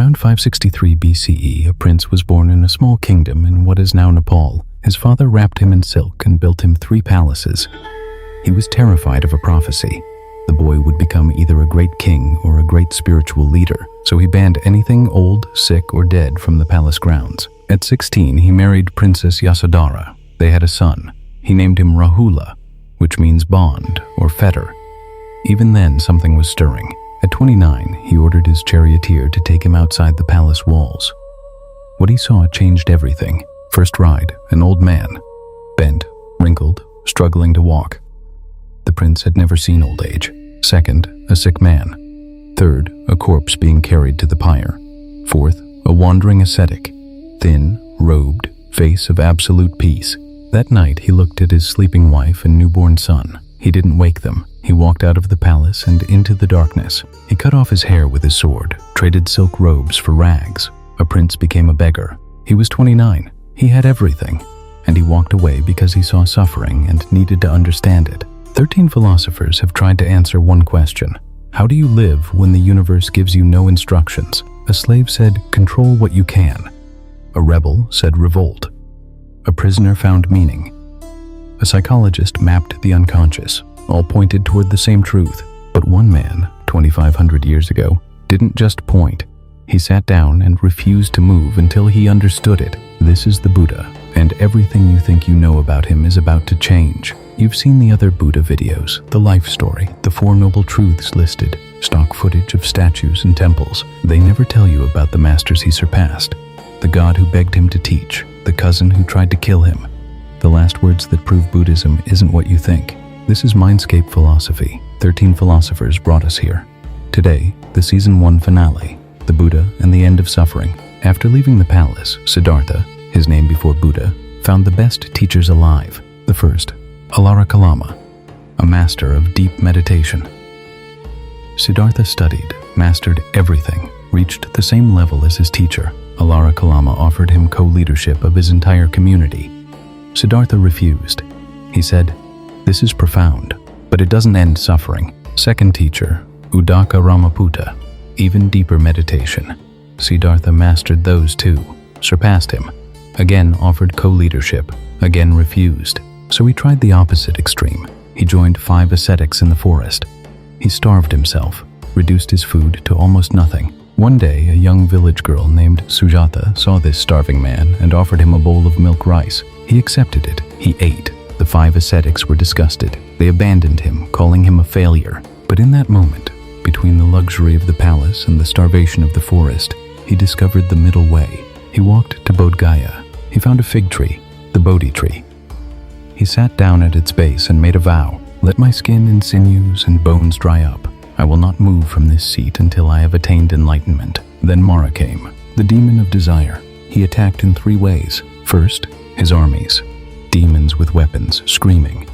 Around 563 BCE, a prince was born in a small kingdom in what is now Nepal. His father wrapped him in silk and built him 3 palaces. He was terrified of a prophecy. The boy would become either a great king or a great spiritual leader, so he banned anything old, sick, or dead from the palace grounds. At 16, he married Princess Yasodhara. They had a son. He named him Rahula, which means bond or fetter. Even then, something was stirring. At 29, he ordered his charioteer to take him outside the palace walls. What he saw changed everything. First ride, an old man, bent, wrinkled, struggling to walk. The prince had never seen old age. Second, a sick man. Third, a corpse being carried to the pyre. Fourth, a wandering ascetic, thin, robed, face of absolute peace. That night, he looked at his sleeping wife and newborn son. He didn't wake them. He walked out of the palace and into the darkness. He cut off his hair with his sword, traded silk robes for rags. A prince became a beggar. He was 29. He had everything. And he walked away because he saw suffering and needed to understand it. 13 philosophers have tried to answer one question. How do you live when the universe gives you no instructions? A slave said, control what you can. A rebel said, revolt. A prisoner found meaning. A psychologist mapped the unconscious. All pointed toward the same truth. But one man, 2,500 years ago, didn't just point. He sat down and refused to move until he understood it. This is the Buddha, and everything you think you know about him is about to change. You've seen the other Buddha videos, the life story, the 4 noble truths listed, stock footage of statues and temples. They never tell you about the masters he surpassed, the God who begged him to teach, the cousin who tried to kill him. The last words that prove Buddhism isn't what you think. This is Mindscape philosophy. 13 philosophers brought us here. Today, the season 1 finale, the Buddha and the end of suffering. After leaving the palace, Siddhartha, his name before Buddha, found the best teachers alive. The first, Ariyapariyesana, a master of deep meditation. Siddhartha studied, mastered everything, reached the same level as his teacher. Ariyapariyesana offered him co-leadership of his entire community. Siddhartha refused. He said, "This is profound, but it doesn't end suffering." Second teacher, Uddaka Ramaputta, even deeper meditation. Siddhartha mastered those too, surpassed him, again offered co-leadership, again refused. So he tried the opposite extreme. He joined 5 ascetics in the forest. He starved himself, reduced his food to almost nothing. One day, a young village girl named Sujata saw this starving man and offered him a bowl of milk rice. He accepted it. He ate. The 5 ascetics were disgusted. They abandoned him, calling him a failure. But in that moment, between the luxury of the palace and the starvation of the forest, he discovered the middle way. He walked to Bodh Gaya. He found a fig tree, the Bodhi tree. He sat down at its base and made a vow. "Let my skin and sinews and bones dry up. I will not move from this seat until I have attained enlightenment." Then Mara came, the demon of desire. He attacked in 3 ways. First, his armies, demons with weapons, screaming.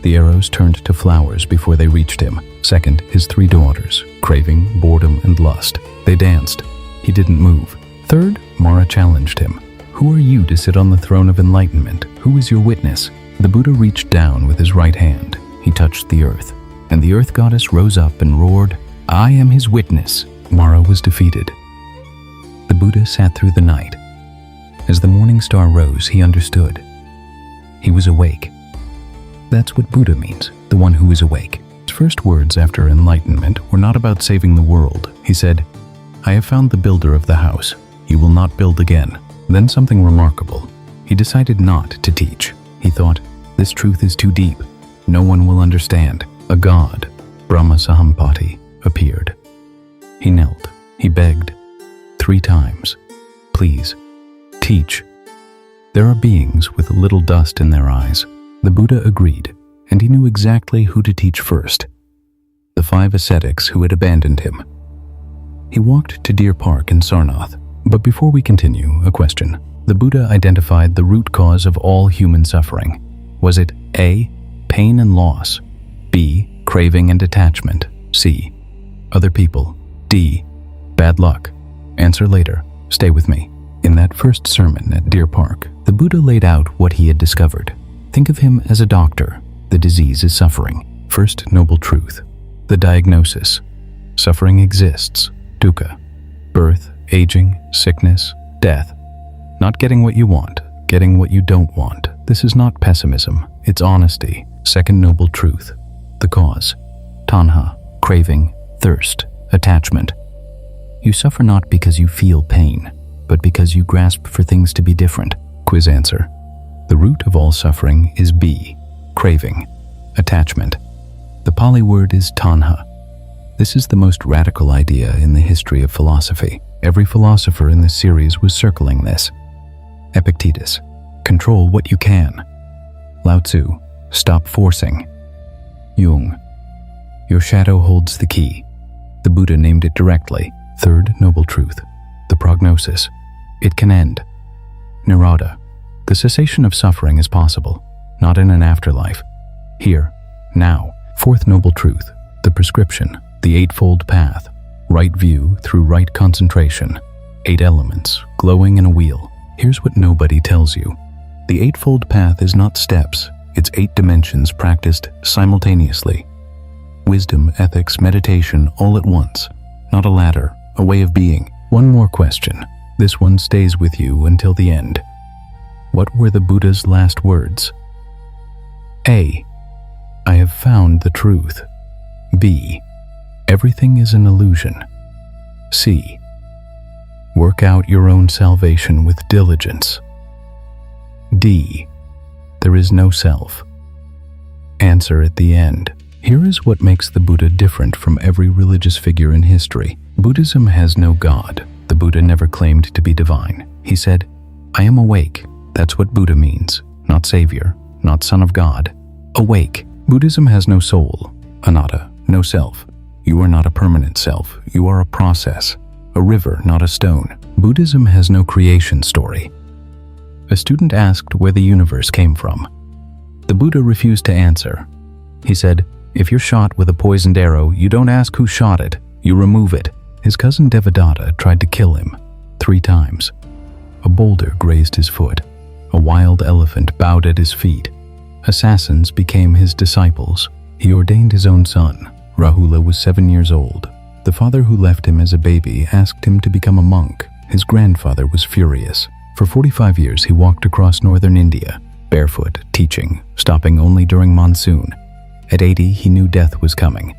The arrows turned to flowers before they reached him. Second, his 3 daughters, craving, boredom, and lust. They danced. He didn't move. Third, Mara challenged him. "Who are you to sit on the throne of enlightenment? Who is your witness?" The Buddha reached down with his right hand. He touched the earth, and the earth goddess rose up and roared, "I am his witness." Mara was defeated. The Buddha sat through the night. As the morning star rose, he understood. He was awake. That's what Buddha means, the one who is awake. His first words after enlightenment were not about saving the world. He said, "I have found the builder of the house. You will not build again." Then something remarkable. He decided not to teach. He thought, this truth is too deep. No one will understand. A god, Brahma Sahampati, appeared. He knelt. He begged 3 times. "Please, teach." There are beings with little dust in their eyes. The Buddha agreed, and he knew exactly who to teach first. The 5 ascetics who had abandoned him. He walked to Deer Park in Sarnath. But before we continue, a question. The Buddha identified the root cause of all human suffering. Was it A, pain and loss, B, craving and attachment, C, other people, D, bad luck? Answer later. Stay with me. In that first sermon at Deer Park, the Buddha laid out what he had discovered. Think of him as a doctor. The disease is suffering. First noble truth. The diagnosis. Suffering exists. Dukkha. Birth, aging, sickness, death. Not getting what you want, getting what you don't want. This is not pessimism, it's honesty. Second noble truth, the cause. Tanha, craving, thirst, attachment. You suffer not because you feel pain, but because you grasp for things to be different. Quiz answer. The root of all suffering is B, craving, attachment. The Pali word is Tanha. This is the most radical idea in the history of philosophy. Every philosopher in this series was circling this. Epictetus, control what you can. Lao Tzu, stop forcing. Jung, your shadow holds the key. The Buddha named it directly. Third noble truth, the prognosis. It can end. Nirvana, the cessation of suffering is possible, not in an afterlife. Here, now. Fourth noble truth, the prescription, the eightfold path. Right view through right concentration. 8 elements, glowing in a wheel. Here's what nobody tells you. The eightfold path is not steps, it's 8 dimensions practiced simultaneously. Wisdom, ethics, meditation, all at once. Not a ladder, a way of being. One more question. This one stays with you until the end. What were the Buddha's last words? A. I have found the truth. B. Everything is an illusion. C. Work out your own salvation with diligence. D. There is no self. Answer at the end. Here is what makes the Buddha different from every religious figure in history. Buddhism has no God. The Buddha never claimed to be divine. He said, I am awake. That's what Buddha means. Not savior, not son of God. Awake. Buddhism has no soul. Anatta, no self. You are not a permanent self. You are a process. A river, not a stone. Buddhism has no creation story. A student asked where the universe came from. The Buddha refused to answer. He said, if you're shot with a poisoned arrow, you don't ask who shot it, you remove it. His cousin Devadatta tried to kill him 3 times. A boulder grazed his foot. A wild elephant bowed at his feet. Assassins became his disciples. He ordained his own son. Rahula was 7 years old. The father who left him as a baby asked him to become a monk. His grandfather was furious. For 45 years he walked across northern India, barefoot, teaching, stopping only during monsoon. At 80, he knew death was coming.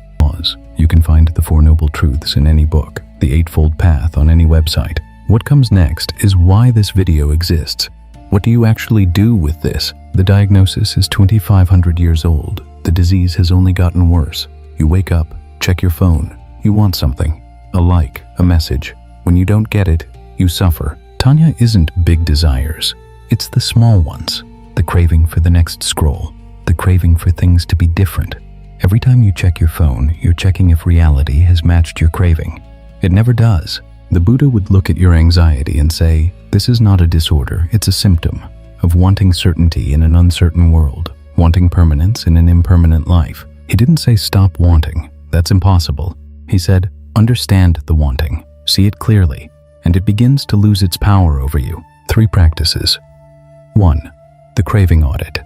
You can find the 4 Noble Truths in any book, the Eightfold Path on any website. What comes next is why this video exists. What do you actually do with this? The diagnosis is 2,500 years old. The disease has only gotten worse. You wake up, check your phone. You want something. A like, a message. When you don't get it, you suffer. Tanha isn't big desires. It's the small ones. The craving for the next scroll. The craving for things to be different. Every time you check your phone, you're checking if reality has matched your craving. It never does. The Buddha would look at your anxiety and say, this is not a disorder, it's a symptom of wanting certainty in an uncertain world, wanting permanence in an impermanent life. He didn't say stop wanting, that's impossible. He said, understand the wanting, see it clearly, and it begins to lose its power over you. 3 practices. 1. The craving audit.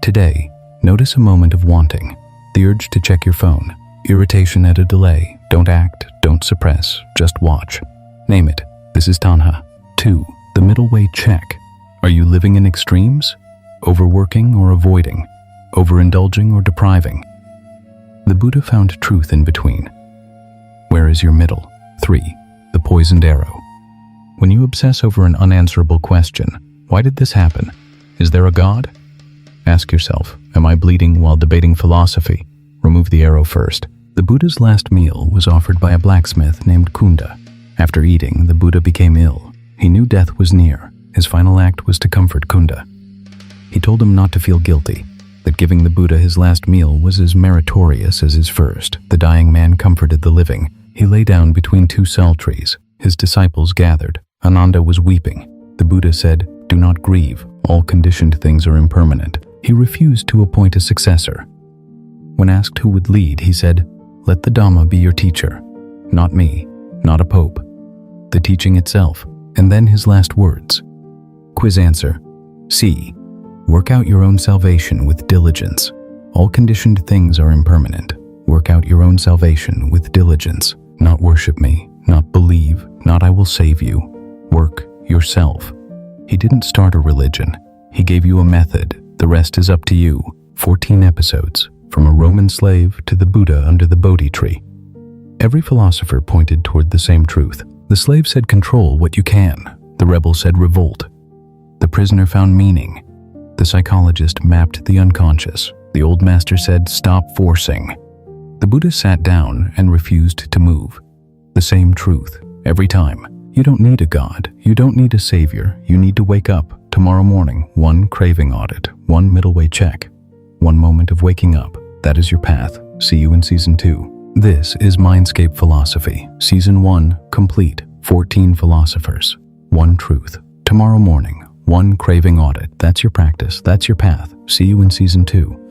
Today, notice a moment of wanting. The urge to check your phone, irritation at a delay. Don't act, don't suppress, just watch. Name it. This is Tanha. 2. The middle way check. Are you living in extremes? Overworking or avoiding? Overindulging or depriving? The Buddha found truth in between. Where is your middle? 3. The poisoned arrow. When you obsess over an unanswerable question, why did this happen? Is there a God? Ask yourself, am I bleeding while debating philosophy? Remove the arrow first. The Buddha's last meal was offered by a blacksmith named Kunda. After eating, the Buddha became ill. He knew death was near. His final act was to comfort Kunda. He told him not to feel guilty, that giving the Buddha his last meal was as meritorious as his first. The dying man comforted the living. He lay down between 2 sal trees. His disciples gathered. Ananda was weeping. The Buddha said, do not grieve. All conditioned things are impermanent. He refused to appoint a successor. When asked who would lead, he said, let the Dhamma be your teacher. Not me, not a pope. The teaching itself, and then his last words. Quiz answer. C. Work out your own salvation with diligence. All conditioned things are impermanent. Work out your own salvation with diligence. Not worship me, not believe, not I will save you. Work yourself. He didn't start a religion. He gave you a method. The rest is up to you. 14 episodes, from a Roman slave to the Buddha under the Bodhi tree. Every philosopher pointed toward the same truth. The slave said control what you can. The rebel said revolt. The prisoner found meaning. The psychologist mapped the unconscious. The old master said stop forcing. The Buddha sat down and refused to move. The same truth, every time. You don't need a God. You don't need a savior. You need to wake up tomorrow morning. One craving audit, one middle way check, one moment of waking up. That is your path. See you in Season 2. This is Mindscape Philosophy. Season 1, complete. 14 philosophers. One truth. Tomorrow morning, one craving audit. That's your practice. That's your path. See you in Season 2.